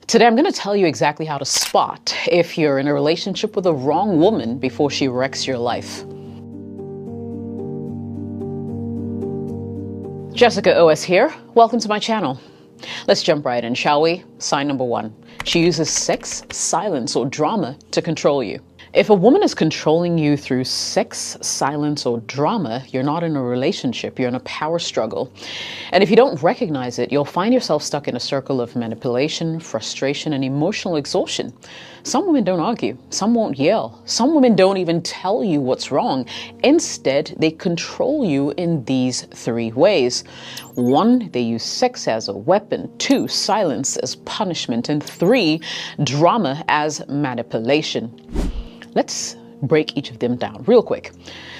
Today, I'm going to tell you exactly how to spot if you're in a relationship with the wrong woman before she wrecks your life. Jessica OS here. Welcome to my channel. Let's jump right in, shall we? Sign number one. She uses sex, silence, or drama to control you. If a woman is controlling you through sex, silence, or drama, you're not in a relationship, you're in a power struggle. And if you don't recognize it, you'll find yourself stuck in a circle of manipulation, frustration, and emotional exhaustion. Some women don't argue, some won't yell, some women don't even tell you what's wrong. Instead, they control you in these three ways. 1, they use sex as a weapon. 2, silence as punishment. And 3, drama as manipulation. Let's break each of them down real quick.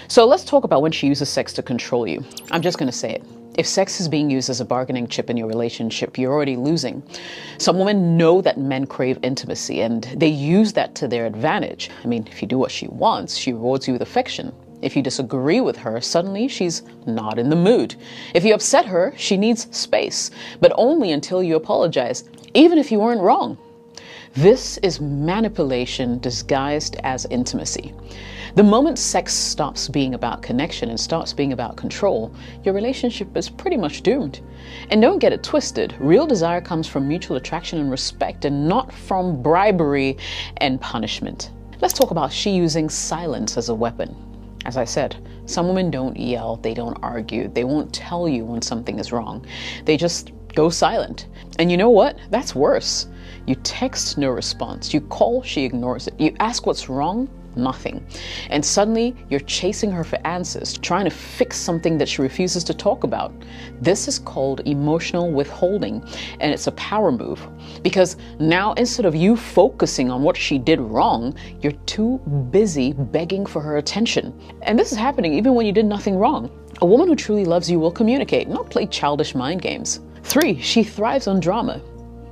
So let's talk about when she uses sex to control you. I'm just going to say it. If sex is being used as a bargaining chip in your relationship, you're already losing. Some women know that men crave intimacy and they use that to their advantage. I mean, if you do what she wants, she rewards you with affection. If you disagree with her, suddenly she's not in the mood. If you upset her, she needs space, but only until you apologize, even if you weren't wrong. This is manipulation disguised as intimacy. The moment sex stops being about connection and starts being about control, your relationship is pretty much doomed. And don't get it twisted, real desire comes from mutual attraction and respect and not from bribery and punishment. Let's talk about she using silence as a weapon. As I said, some women don't yell, they don't argue, they won't tell you when something is wrong. They just go silent. And you know what? That's worse. You text, no response. You call, she ignores it. You ask what's wrong, nothing. And suddenly you're chasing her for answers, trying to fix something that she refuses to talk about. This is called emotional withholding, and it's a power move. Because now instead of you focusing on what she did wrong, you're too busy begging for her attention. And this is happening even when you did nothing wrong. A woman who truly loves you will communicate, not play childish mind games. 3, she thrives on drama.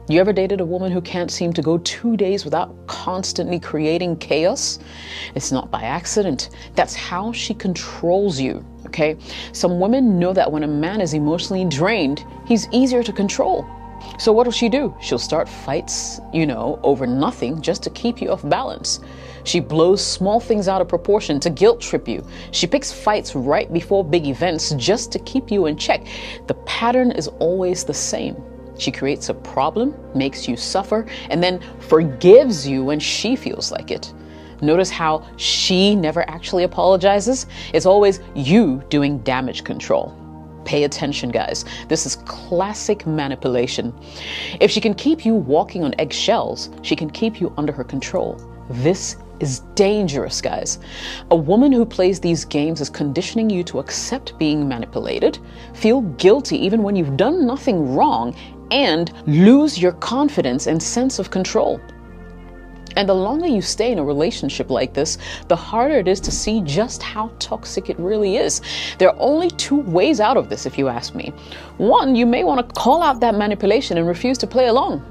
You ever dated a woman who can't seem to go 2 days without constantly creating chaos? It's not by accident. That's how she controls you, okay? Some women know that when a man is emotionally drained, he's easier to control. So what will she do? She'll start fights, over nothing just to keep you off balance. She blows small things out of proportion to guilt trip you. She picks fights right before big events just to keep you in check. The pattern is always the same. She creates a problem, makes you suffer, and then forgives you when she feels like it. Notice how she never actually apologizes? It's always you doing damage control. Pay attention, guys. This is classic manipulation. If she can keep you walking on eggshells, she can keep you under her control. This is dangerous, guys. A woman who plays these games is conditioning you to accept being manipulated, feel guilty even when you've done nothing wrong, and lose your confidence and sense of control. And the longer you stay in a relationship like this, the harder it is to see just how toxic it really is. There are only 2 ways out of this, if you ask me. 1, you may want to call out that manipulation and refuse to play along.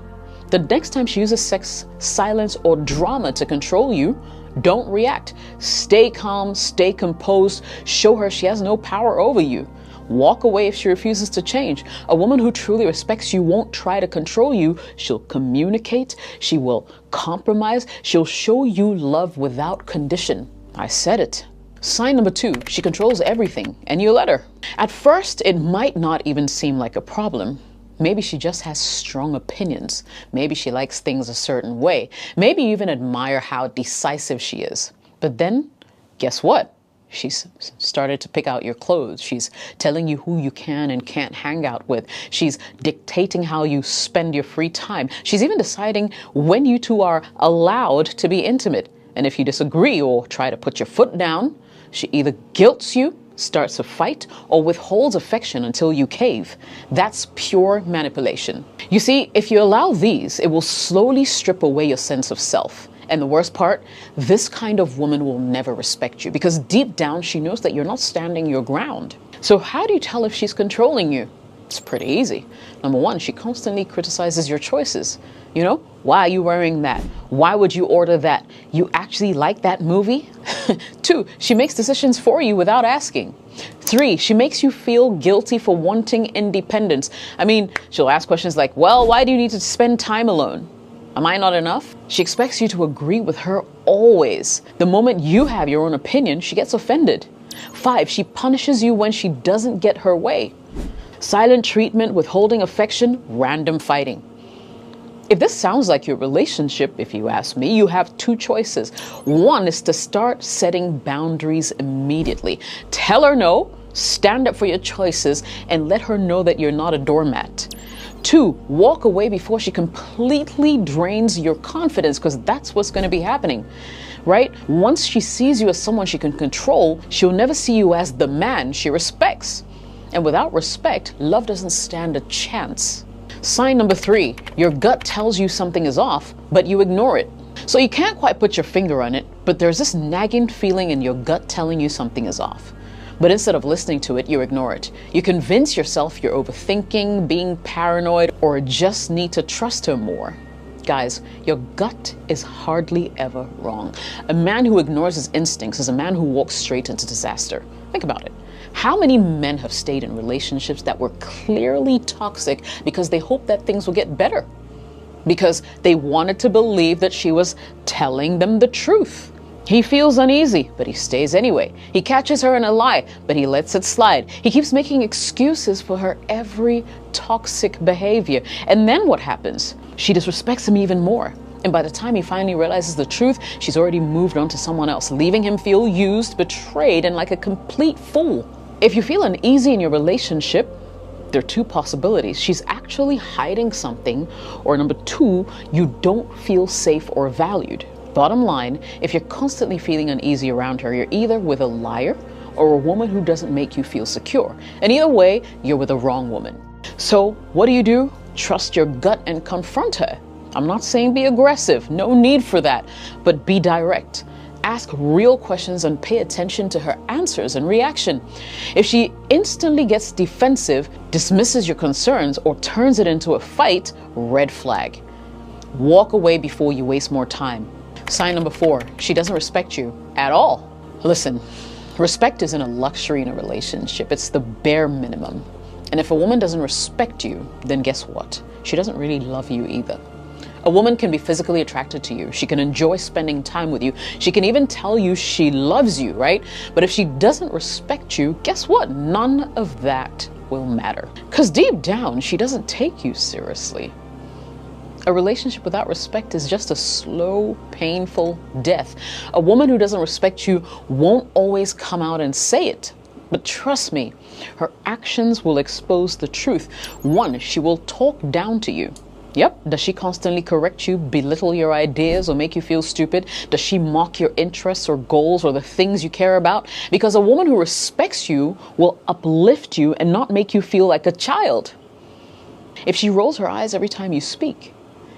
The next time she uses sex, silence, or drama to control you, don't react. Stay calm, stay composed, show her she has no power over you. Walk away if she refuses to change. A woman who truly respects you won't try to control you. She'll communicate, she will compromise, she'll show you love without condition. I said it. Sign number 2, she controls everything, and you let her. At first, it might not even seem like a problem. Maybe she just has strong opinions. Maybe she likes things a certain way. Maybe you even admire how decisive she is. But then, guess what? She's started to pick out your clothes. She's telling you who you can and can't hang out with. She's dictating how you spend your free time. She's even deciding when you two are allowed to be intimate. And if you disagree or try to put your foot down, she either guilts you, starts a fight, or withholds affection until you cave. That's pure manipulation. You see, if you allow these, it will slowly strip away your sense of self. And the worst part, this kind of woman will never respect you because deep down she knows that you're not standing your ground. So how do you tell if she's controlling you? It's pretty easy. Number 1, she constantly criticizes your choices. Why are you wearing that? Why would you order that? You actually like that movie? 2, she makes decisions for you without asking. 3, she makes you feel guilty for wanting independence. I mean, she'll ask questions like, well, why do you need to spend time alone? Am I not enough? She expects you to agree with her always. The moment you have your own opinion, she gets offended. 5, she punishes you when she doesn't get her way. Silent treatment, withholding affection, random fighting. If this sounds like your relationship, if you ask me, you have 2 choices. 1 is to start setting boundaries immediately. Tell her no, stand up for your choices, and let her know that you're not a doormat. 2, walk away before she completely drains your confidence, because that's what's going to be happening, right? Once she sees you as someone she can control, she'll never see you as the man she respects. And without respect, love doesn't stand a chance. Sign number 3, your gut tells you something is off, but you ignore it. So you can't quite put your finger on it, but there's this nagging feeling in your gut telling you something is off. But instead of listening to it, you ignore it. You convince yourself you're overthinking, being paranoid, or just need to trust her more. Guys, your gut is hardly ever wrong. A man who ignores his instincts is a man who walks straight into disaster. Think about it. How many men have stayed in relationships that were clearly toxic because they hoped that things would get better? Because they wanted to believe that she was telling them the truth. He feels uneasy, but he stays anyway. He catches her in a lie, but he lets it slide. He keeps making excuses for her every toxic behavior. And then what happens? She disrespects him even more. And by the time he finally realizes the truth, she's already moved on to someone else, leaving him feel used, betrayed, and like a complete fool. If you feel uneasy in your relationship, there are 2 possibilities. She's actually hiding something, or number 2, you don't feel safe or valued. Bottom line, if you're constantly feeling uneasy around her, you're either with a liar or a woman who doesn't make you feel secure. And either way, you're with the wrong woman. So what do? Trust your gut and confront her. I'm not saying be aggressive, no need for that, but be direct. Ask real questions and pay attention to her answers and reaction. If she instantly gets defensive, dismisses your concerns, or turns it into a fight, red flag. Walk away before you waste more time. Sign number 4, she doesn't respect you at all. Listen, respect isn't a luxury in a relationship, it's the bare minimum. And if a woman doesn't respect you, then guess what? She doesn't really love you either. A woman can be physically attracted to you. She can enjoy spending time with you. She can even tell you she loves you, right? But if she doesn't respect you, guess what? None of that will matter. Because deep down, she doesn't take you seriously. A relationship without respect is just a slow, painful death. A woman who doesn't respect you won't always come out and say it. But trust me, her actions will expose the truth. 1, she will talk down to you. Yep. Does she constantly correct you, belittle your ideas, or make you feel stupid? Does she mock your interests or goals or the things you care about? Because a woman who respects you will uplift you and not make you feel like a child. If she rolls her eyes every time you speak,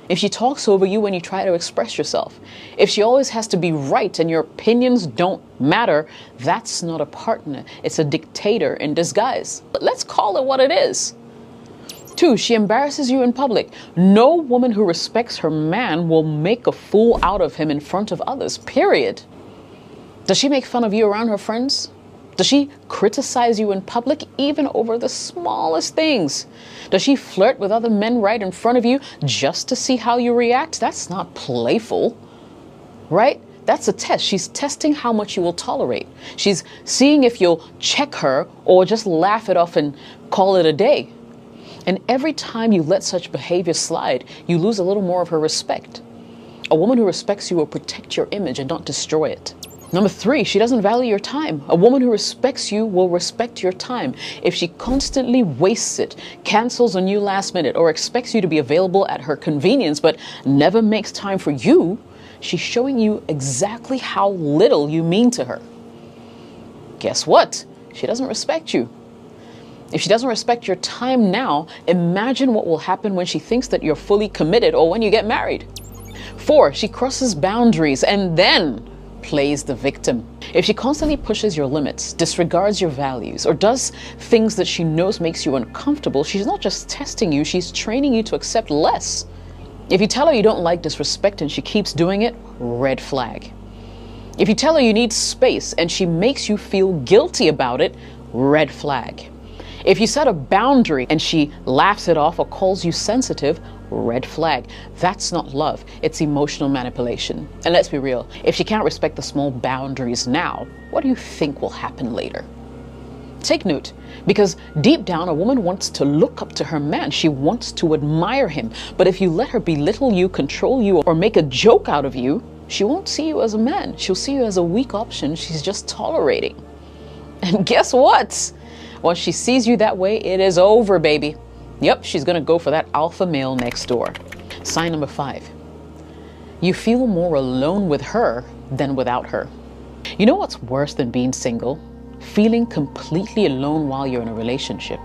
if she talks over you when you try to express yourself, if she always has to be right and your opinions don't matter, that's not a partner. It's a dictator in disguise. But let's call it what it is. 2, she embarrasses you in public. No woman who respects her man will make a fool out of him in front of others, period. Does she make fun of you around her friends? Does she criticize you in public, even over the smallest things? Does she flirt with other men right in front of you just to see how you react? That's not playful, right? That's a test. She's testing how much you will tolerate. She's seeing if you'll check her or just laugh it off and call it a day. And every time you let such behavior slide, you lose a little more of her respect. A woman who respects you will protect your image and not destroy it. Number 3, she doesn't value your time. A woman who respects you will respect your time. If she constantly wastes it, cancels on you last minute, or expects you to be available at her convenience but never makes time for you, she's showing you exactly how little you mean to her. Guess what? She doesn't respect you. If she doesn't respect your time now, imagine what will happen when she thinks that you're fully committed or when you get married. 4, she crosses boundaries and then plays the victim. If she constantly pushes your limits, disregards your values, or does things that she knows makes you uncomfortable, she's not just testing you, she's training you to accept less. If you tell her you don't like disrespect and she keeps doing it, red flag. If you tell her you need space and she makes you feel guilty about it, red flag. If you set a boundary and she laughs it off or calls you sensitive, red flag. That's not love, it's emotional manipulation. And let's be real, if she can't respect the small boundaries now, what do you think will happen later? Take note, because deep down a woman wants to look up to her man. She wants to admire him. But if you let her belittle you, control you, or make a joke out of you, she won't see you as a man. She'll see you as a weak option she's just tolerating. And guess what? Once she sees you that way, it is over, baby. Yep, she's gonna go for that alpha male next door. Sign number 5. You feel more alone with her than without her. You know what's worse than being single? Feeling completely alone while you're in a relationship.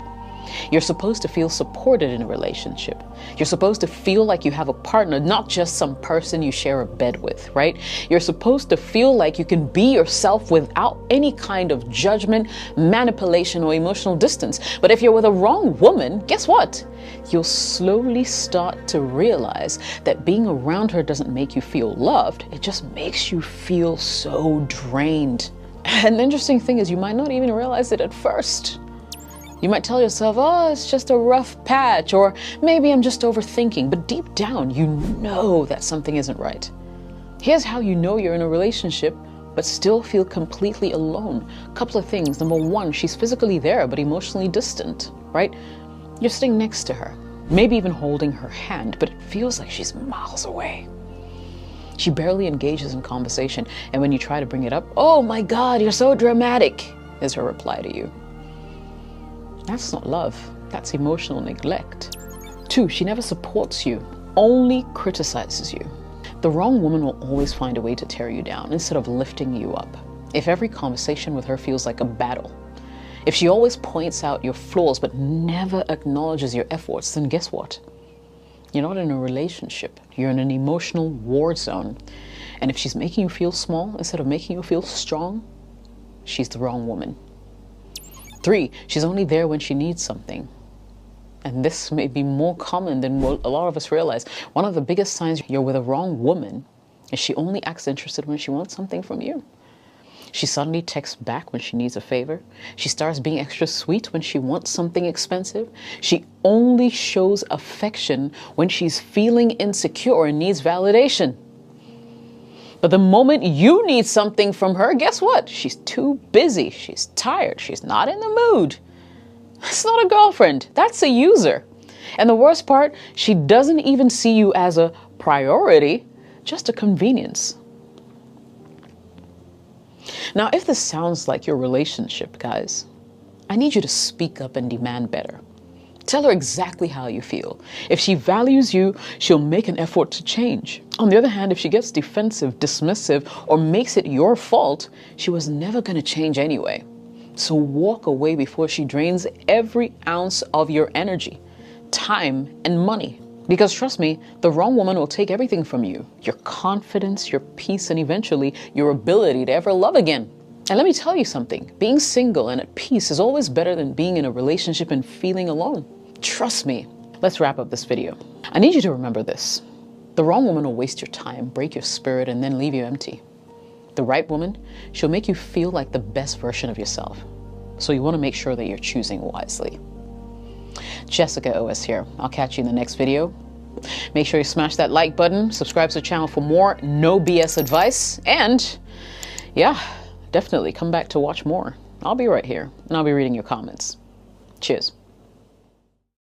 You're supposed to feel supported in a relationship. You're supposed to feel like you have a partner, not just some person you share a bed with, right? You're supposed to feel like you can be yourself without any kind of judgment, manipulation, or emotional distance. But if you're with a wrong woman, guess what? You'll slowly start to realize that being around her doesn't make you feel loved. It just makes you feel so drained. And the interesting thing is you might not even realize it at first. You might tell yourself, oh, it's just a rough patch, or maybe I'm just overthinking. But deep down, you know that something isn't right. Here's how you know you're in a relationship, but still feel completely alone. A couple of things. Number 1, she's physically there, but emotionally distant, right? You're sitting next to her, maybe even holding her hand, but it feels like she's miles away. She barely engages in conversation, and when you try to bring it up, oh my God, you're so dramatic, is her reply to you. That's not love, that's emotional neglect. 2, she never supports you, only criticizes you. The wrong woman will always find a way to tear you down instead of lifting you up. If every conversation with her feels like a battle, if she always points out your flaws but never acknowledges your efforts, then guess what? You're not in a relationship. You're in an emotional war zone. And if she's making you feel small instead of making you feel strong, she's the wrong woman. 3, she's only there when she needs something. And this may be more common than what a lot of us realize. One of the biggest signs you're with a wrong woman is she only acts interested when she wants something from you. She suddenly texts back when she needs a favor. She starts being extra sweet when she wants something expensive. She only shows affection when she's feeling insecure and needs validation. But the moment you need something from her, guess what? She's too busy. She's tired. She's not in the mood. That's not a girlfriend. That's a user. And the worst part, she doesn't even see you as a priority, just a convenience. Now, if this sounds like your relationship, guys, I need you to speak up and demand better. Tell her exactly how you feel. If she values you, she'll make an effort to change. On the other hand, if she gets defensive, dismissive, or makes it your fault, she was never going to change anyway. So walk away before she drains every ounce of your energy, time, and money. Because trust me, the wrong woman will take everything from you. Your confidence, your peace, and eventually your ability to ever love again. And let me tell you something, being single and at peace is always better than being in a relationship and feeling alone. Trust me. Let's wrap up this video. I need you to remember this. The wrong woman will waste your time, break your spirit, and then leave you empty. The right woman, she'll make you feel like the best version of yourself. So you want to make sure that you're choosing wisely. Jessica OS here. I'll catch you in the next video. Make sure you smash that like button, subscribe to the channel for more no BS advice, and yeah, definitely come back to watch more. I'll be right here, and I'll be reading your comments. Cheers.